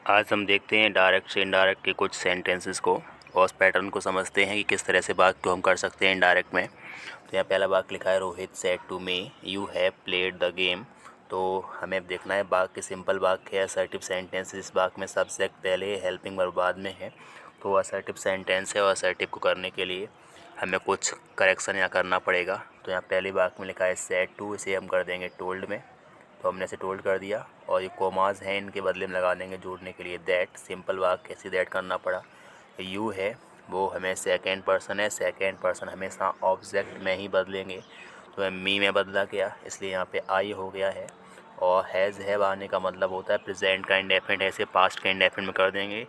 आज हम देखते हैं डायरेक्ट से इनडायरेक्ट के कुछ सेंटेंसेस को और उस पैटर्न को समझते हैं कि किस तरह से वाक्य को हम कर सकते हैं इनडायरेक्ट में। तो यहाँ पहला वाक्य लिखा है Rohit said to me you have played the game. तो हमें देखना है वाक्य सिंपल वाक्य है, असर्टिव सेंटेंस। इस वाक्य में सब्जेक्ट पहले, हेल्पिंग वर्ब बाद में है। तो असर्टिव सेंटेंस है और असर्टिव को करने के लिए हमें कुछ करेक्शन यहाँ करना पड़ेगा। तो यहाँ पहले वाक्य में लिखा है सेड टू, इसे हम कर देंगे टोल्ड में। तो हमने इसे टोल्ड कर दिया और ये कोमाज हैं, इनके बदले में लगा देंगे जोड़ने के लिए दैट। सिंपल वाक्य कैसे दैट करना पड़ा। यू है वो हमें सेकेंड पर्सन है, सेकेंड पर्सन हमेशा ऑब्जेक्ट में ही बदलेंगे। तो मी में बदला गया, इसलिए यहाँ पे आई हो गया है। और हैज़ हैव आने का मतलब होता है प्रेजेंट का इंडेफिनिट है, इसे पास्ट के इंडेफिनिट में कर देंगे।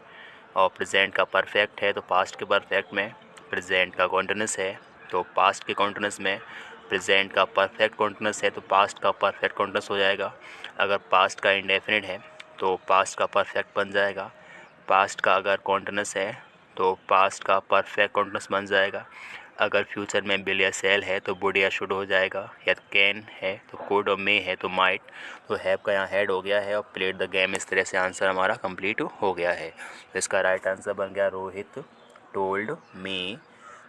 और प्रेजेंट का परफेक्ट है तो पास्ट के परफेक्ट में, प्रेजेंट का कॉन्टिन्यूस है तो पास्ट के कॉन्टिन्यूस में, प्रेजेंट का परफेक्ट कॉन्टिन्यूस है तो पास्ट का परफेक्ट कॉन्टिन्यूस हो जाएगा। अगर पास्ट का इंडेफिनिट है तो पास्ट का परफेक्ट बन जाएगा। पास्ट का अगर कॉन्टिन्यूस है तो पास्ट का परफेक्ट कॉन्टिन्यूस बन जाएगा। अगर फ्यूचर में विल या सेल है तो वुड या शुड हो जाएगा। या कैन है तो कुड और मे है तो माइट। तो हैव का यहाँ हेड हो गया है और प्लेड द गेम। इस तरह से आंसर हमारा कंप्लीट हो गया है। तो इसका राइट आंसर बन गया रोहित टोल्ड मी,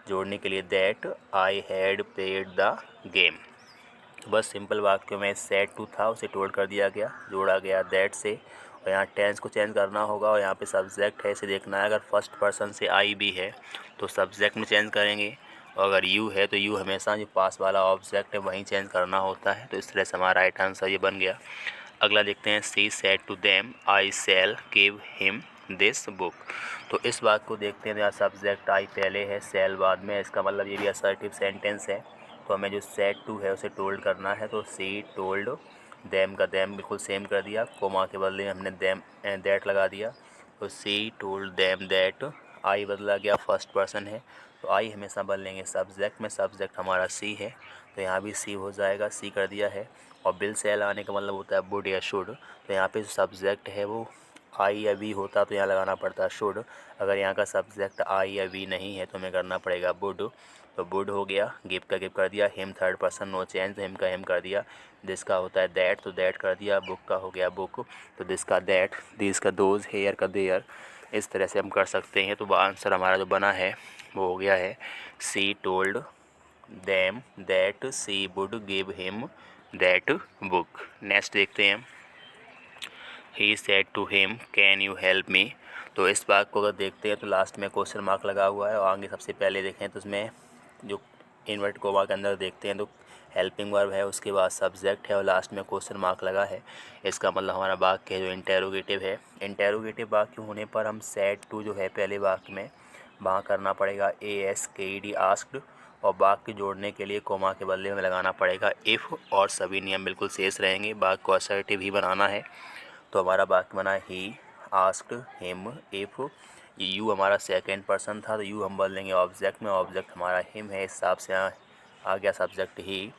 जोड़ने के लिए that I had played the game. तो बस सिंपल वाक्य में सेड टू था, उसे टोल्ड कर दिया गया, जोड़ा गया दैट से। और यहाँ टेंस को चेंज करना होगा और यहाँ पे सब्जेक्ट है, इसे देखना है। अगर फर्स्ट पर्सन से आई भी है तो सब्जेक्ट में चेंज करेंगे। और अगर यू है तो यू हमेशा जो पास वाला ऑब्जेक्ट है वहीं चेंज करना होता है। तो इस तरह से हमारा राइट आंसर ये बन गया। अगला देखते हैं she said to them I shall give him this book. तो इस बात को देखते हैं, यहाँ सब्जेक्ट आई पहले है, सेल बाद में। इसका मतलब ये भी असर्टिव सेंटेंस है। तो हमें जो सेड टू है उसे टोल्ड करना है। तो सी टोल्ड देम का देम बिल्कुल सेम कर दिया, कोमा के बदले में हमने देम दैट लगा दिया। तो सी टोल्ड देम दैट, आई बदला गया, फर्स्ट पर्सन है तो आई हमेशा बदलेंगे सब्जेक्ट में। सब्जेक्ट हमारा सी है तो यहाँ भी सी हो जाएगा, सी कर दिया है। और बिल सेल आने का मतलब होता है वुड या शुड। तो यहाँ पे जो सब्जेक्ट है वो आई या वी होता तो यहाँ लगाना पड़ता शुड। अगर यहाँ का सब्जेक्ट आई या वी नहीं है तो हमें करना पड़ेगा वुड। तो वुड हो गया, गिव का गिव कर दिया, him third person no change, him का हिम कर दिया। दिस का होता है दैट तो दैट कर दिया, बुक का हो गया बुक तो दिस का दैट, दिस का दोज, हेयर का देयर। इस तरह से हम कर सकते हैं। तो आंसर हमारा जो बना है वो हो गया है she told them that she would give him that book. Next देखते हैं he said to him can you help me. तो इस बात को अगर देखते हैं तो लास्ट में क्वेश्चन मार्क लगा हुआ है और आगे सबसे पहले देखें तो उसमें जो इन्वर्ट कोमा के अंदर देखते हैं तो हेल्पिंग वर्ब है, उसके बाद सब्जेक्ट है और लास्ट में क्वेश्चन मार्क लगा है। इसका मतलब हमारा वाक्य है जो इंटेरोगेटिव है। इंटेरोगेटिव वाक्य होने पर हम सेड टू जो है पहले वाक्य में वहाँ करना पड़ेगा ASKED आस्क्ड। और वाक्य जोड़ने के लिए कोमा के बदले में लगाना पड़ेगा इफ़। और सभी नियम बिल्कुल शेष रहेंगे, वाक्य को असर्टिव ही बनाना है। तो हमारा वाक्य बना ही आस्क्ड हिम इफ़। यू हमारा सेकेंड पर्सन था तो यू हम बदलेंगे ऑब्जेक्ट में, ऑब्जेक्ट हमारा हिम है, इस हिसाब से यहाँ आ गया सब्जेक्ट ही।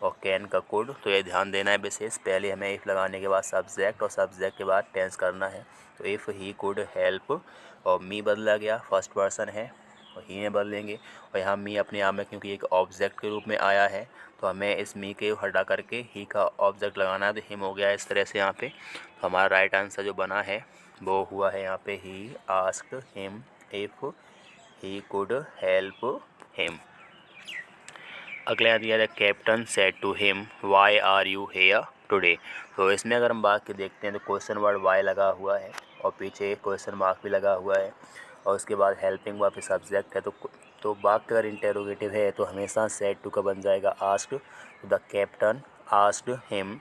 और कैन का कुड, तो ये ध्यान देना है विशेष, पहले हमें इफ़ लगाने के बाद सब्जेक्ट और सब्जेक्ट के बाद टेंस करना है। तो इफ़ ही कुड हेल्प, और मी बदला गया, फर्स्ट पर्सन है और ही में बदलेंगे। और यहाँ मी अपने आप में क्योंकि एक ऑब्जेक्ट के रूप में आया है तो हमें इस मी के हटा करके ही का ऑब्जेक्ट लगाना है, तो हिम हो गया इस तरह से यहाँ पे। तो हमारा राइट आंसर जो बना है वो हुआ है यहाँ पे he asked him if he could help him. अगला दिया है captain said to him why are you here today. तो इसमें अगर हम वाक्य देखते हैं तो क्वेश्चन वर्ड वाई लगा हुआ है और पीछे क्वेश्चन मार्क भी लगा हुआ है और उसके बाद हेल्पिंग वर्ब सब्जेक्ट है। तो वाक्य अगर इंटेरोगेटिव है तो हमेशा सेड टू का बन जाएगा asked. The captain asked him.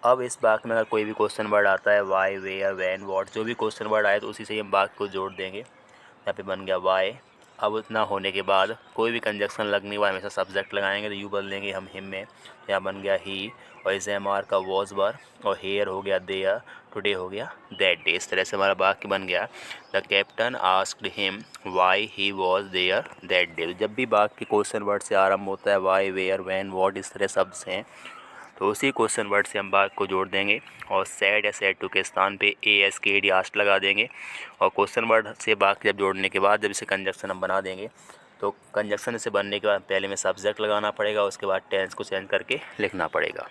अब इस वाक्य में अगर कोई भी क्वेश्चन वर्ड आता है वाई, वेयर, वैन, वॉट, जो भी क्वेश्चन वर्ड आए तो उसी से हम वाक्य को जोड़ देंगे। यहाँ पे बन गया वाई। अब इतना होने के बाद कोई भी कंजक्शन लगने के बाद हमेशा सब्जेक्ट लगाएंगे तो यू बदलेंगे हम हिम में। यहाँ बन गया ही और इस एम आर का वॉज वर और हेयर हो गया देयर, टुडे हो गया दैट डे। इस तरह से हमारा वाक्य बन गया the captain asked him why he was there that day. जब भी वाक्य क्वेश्चन वर्ड से आरंभ होता है वाई, वेयर, वैन, वॉट इस तरह शब्द से हैं तो उसी क्वेश्चन वर्ड से हम वाक्य को जोड़ देंगे और सेड या सेड टू के स्थान पे ASKED आस्ट लगा देंगे। और क्वेश्चन वर्ड से वाक्य जब जोड़ने के बाद जब इसे कंजक्शन हम बना देंगे तो कंजक्शन से बनने के बाद पहले में सब्जेक्ट लगाना पड़ेगा, उसके बाद टेंस को चेंज करके लिखना पड़ेगा।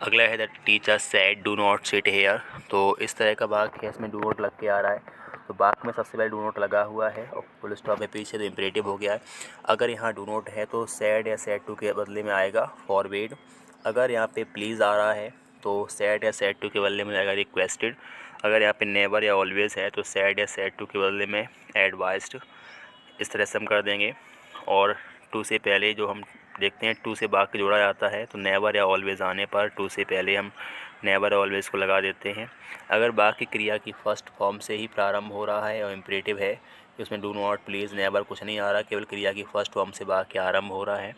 अगला है the teacher said do not sit here. तो इस तरह का वाक्य है, इसमें डू नॉट लग के आ रहा है। तो वाक्य में सबसे पहले डू नॉट लगा हुआ है और फुल स्टॉप में पीछे तो इम्परेटिव हो गया है। अगर यहाँ डू नॉट है तो सैड या सैड टू के बदले में आएगा फॉरवर्ड। अगर यहाँ पे प्लीज़ आ रहा है तो सैड या सैड टू के बदले में आएगा रिक्वेस्टेड। अगर यहाँ पे नेवर या ऑलवेज़ है तो सैड या सैड टू के बदले में एडवाइज्ड। इस तरह से हम कर देंगे। और टू से पहले जो हम देखते हैं टू से वाक्य जोड़ा जाता है तो नेवर या ऑलवेज़ आने पर टू से पहले हम नेवर या ऑलवेज़ को लगा देते हैं। अगर वाक्य क्रिया की फर्स्ट फॉर्म से ही प्रारंभ हो रहा है और इम्परेटिव है कि उसमें डू नॉट, प्लीज़, नेवर कुछ नहीं आ रहा, केवल क्रिया की फर्स्ट फॉर्म से वाक्य आरंभ हो रहा है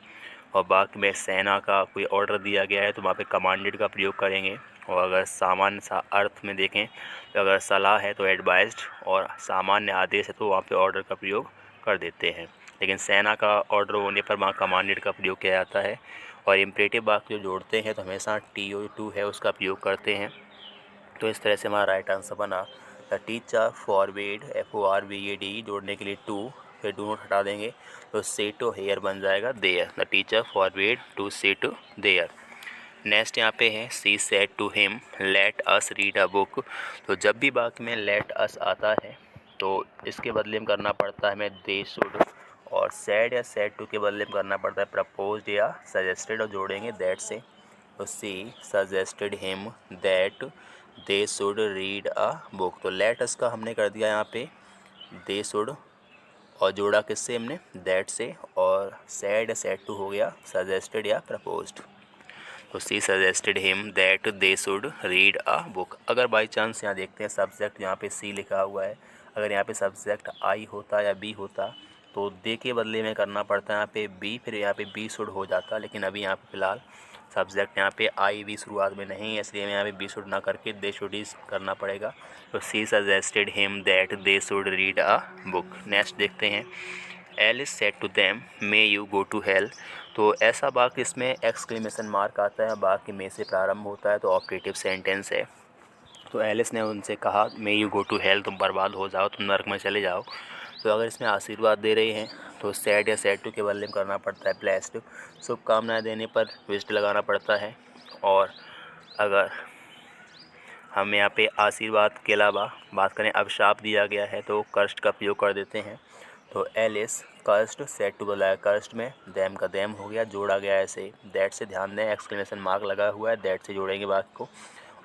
और वाक्य में सेना का कोई ऑर्डर दिया गया है तो वहाँ पे कमांडेड का प्रयोग करेंगे। और अगर सामान्य सा अर्थ में देखें तो अगर सलाह है तो एडवाइज्ड और सामान्य आदेश है तो वहाँ पे ऑर्डर का प्रयोग कर देते हैं। लेकिन सेना का ऑर्डर होने पर वहाँ कमांडेड का प्रयोग किया जाता है। और इम्परेटिव वाक्य जो जोड़ते हैं तो हमेशा TO2 है उसका प्रयोग करते हैं। तो इस तरह से हमारा राइट आंसर बना द टीचर फॉरवर्ड FORWARD जोड़ने के लिए टू, फिर डू नॉट हटा देंगे तो सिट हेयर बन जाएगा there. The teacher forward to sit there. Next यहाँ पे है she said to him let us read a book. तो जब भी वाक्य में लेट अस आता है तो इसके बदले में करना पड़ता है हमें दे शुड। और सैड या सैड टू के बदले में करना पड़ता है प्रपोज्ड या सजेस्टेड और जोड़ेंगे दैट से। तो she suggested him that they should read a book. तो लेट अस का हमने कर दिया यहाँ पे दे शुड और जोड़ा किससे हमने दैट से। और सैड या सैड टू हो गया सजेस्टेड या प्रपोज्ड। तो she suggested him that they should read a book. अगर बाई चांस यहाँ देखते हैं सब्जेक्ट यहाँ पे सी लिखा हुआ है, अगर यहाँ पे सब्जेक्ट आई होता या बी होता तो दे के बदले में करना पड़ता है यहाँ पे बी, फिर यहाँ पे बी शुड हो जाता। लेकिन अभी यहाँ पे फ़िलहाल सब्जेक्ट यहाँ पे आई भी शुरुआत में नहीं है, इसलिए यहाँ पे बी शुड ना करके दे शुड ही करना पड़ेगा। तो she suggested him that they should read a book. Next देखते हैं Alice said to them may you go to hell. तो ऐसा वाक्य इसमें एक्सक्लेमेशन मार्क आता है, वाक्य में से प्रारंभ होता है तो ऑपरेटिव सेंटेंस है। तो एलिस ने उनसे कहा may you go to hell, तुम बर्बाद हो जाओ, तुम नरक में चले जाओ। तो अगर इसमें आशीर्वाद दे रहे हैं तो सैड या सैड टू के बदले में करना पड़ता है ब्लेस्ड। शुभकामनाएं देने पर विश्ड लगाना पड़ता है। और अगर हम यहाँ पे आशीर्वाद के अलावा बात करें अभिशाप दिया गया है तो कर्स्ट का प्रयोग कर देते हैं। तो एलिस कर्स्ट सेड टू बुलाया कर्स्ट में दैम का दैम हो गया, जोड़ा गया ऐसे दैट से। ध्यान दें एक्सक्लेमेशन मार्क लगा हुआ है, दैट से जोड़ेंगे वाक्य को।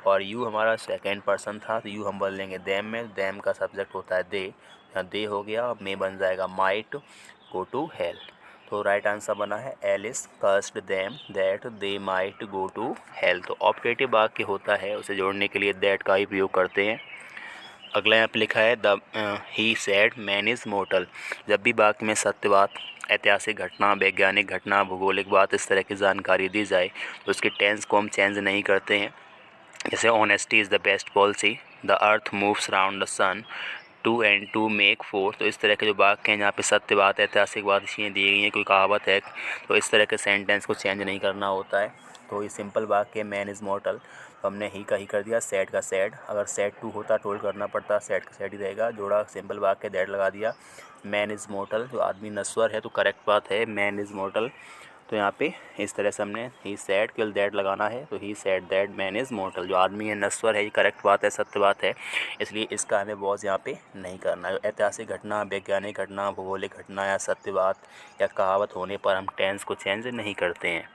और यू हमारा सेकंड पर्सन था तो यू हम बोल लेंगे दैम में, दैम का सब्जेक्ट होता है दे, यहाँ दे हो गया और मे बन जाएगा माइट गो टू हेल। तो राइट आंसर बना है Alice cursed them that they might go to hell. तो ऑपरेटिव वाक्य होता है उसे जोड़ने के लिए दैट का ही प्रयोग करते हैं। अगला यहाँ पे लिखा है the he said man is mortar. जब भी वाक्य में सत्य बात, ऐतिहासिक घटना, वैज्ञानिक घटना, भौगोलिक बात इस तरह की जानकारी दी जाए तो उसके टेंस को हम चेंज नहीं करते हैं। जैसे honesty is the best policy, the earth moves round the sun, 2 and 2 make 4। तो इस तरह के जो वाक्य हैं जहाँ पे सत्य बात, ऐतिहासिक बात चीज़ें दी गई हैं, कोई कहावत है, तो इस तरह के सेंटेंस को चेंज नहीं करना होता है। तो ये सिंपल वाक्य मैन इज़ मॉर्टल, तो हमने ही का ही कर दिया, सैड का सैड। अगर सैड टू होता टोल्ड करना पड़ता, सैड का सैड ही रहेगा, जोड़ा सिंपल वाक्य दैट लगा दिया। मैन इज़ मॉर्टल, जो आदमी नश्वर है तो करेक्ट बात है मैन इज़ मॉर्टल। तो यहाँ पे इस तरह से हमने ही सैड केवल दैट लगाना है, तो he said that man is mortal, जो आदमी है नश्वर है, ये करेक्ट बात है, सत्य बात है, इसलिए इसका हमें वॉज यहाँ पे नहीं करना है। ऐतिहासिक घटना, वैज्ञानिक घटना, भौगोलिक घटना या सत्य बात या कहावत होने पर हम टेंस को चेंज नहीं करते हैं।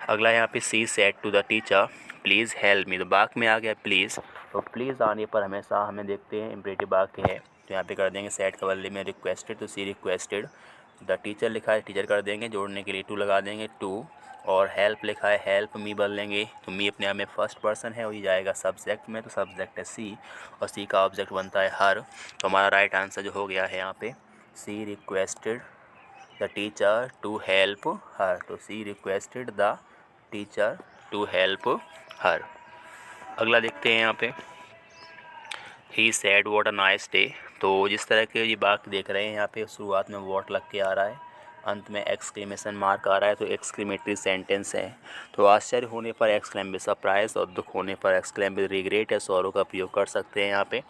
अगला यहाँ पे she said to the teacher please help me. तो वाक्य में आ गया प्लीज़, तो प्लीज़ आने पर हमेशा हमें देखते हैं इम्परेटिव वाक्य है तो यहाँ पे कर देंगे सेड के बदले में रिक्वेस्टेड, तो सी रिक्वेस्टेड। द टीचर लिखा है टीचर कर देंगे, जोड़ने के लिए टू लगा देंगे टू। और हेल्प लिखा है हेल्प मी बदल लेंगे, तो मी अपने आप में फर्स्ट पर्सन है और ये जाएगा सब्जेक्ट में, तो सब्जेक्ट है सी और सी का ऑब्जेक्ट बनता है हर। तो हमारा राइट आंसर जो हो गया है यहाँ पे she requested the teacher to help her. तो she requested the teacher to help her. अगला देखते हैं यहाँ पे he said what a nice day. तो जिस तरह के ये वाक्य देख रहे हैं यहाँ पे शुरुआत में वॉट लग के आ रहा है, अंत में एक्सक्लेमेशन मार्क आ रहा है, तो एक्सक्लेमेटरी सेंटेंस है। तो आश्चर्य होने पर एक्सक्लेम विद सरप्राइज और दुख होने पर एक्सक्लेम विद रिग्रेट या सौरो का प्रयोग कर सकते हैं यहाँ पे।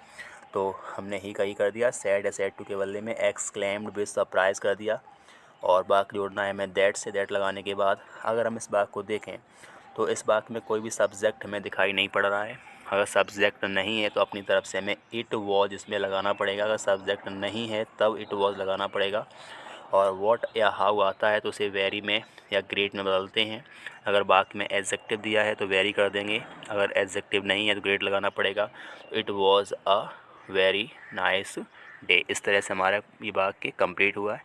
तो हमने ही का ही कर दिया, सैड या सैड टू के बदले में एक्सक्लेम्ड विद सरप्राइज कर दिया। और वाक्य जोड़ना है हमें दैट से, दैट लगाने के बाद। अगर हम इस वाक्य को देखें तो इस वाक्य में कोई भी सब्जेक्ट हमें दिखाई नहीं पड़ रहा है। अगर सब्जेक्ट नहीं है तो अपनी तरफ से हमें इट वॉज इसमें लगाना पड़ेगा। अगर सब्जेक्ट नहीं है तब इट वॉज लगाना पड़ेगा। और व्हाट या हाउ आता है तो उसे वेरी में या ग्रेट में बदलते हैं। अगर वाक्य में एडजेक्टिव दिया है तो वेरी कर देंगे, अगर एडजेक्टिव नहीं है तो ग्रेट लगाना पड़ेगा। It was a very nice day. इस तरह से हमारा ये वाक्य कंप्लीट हुआ है।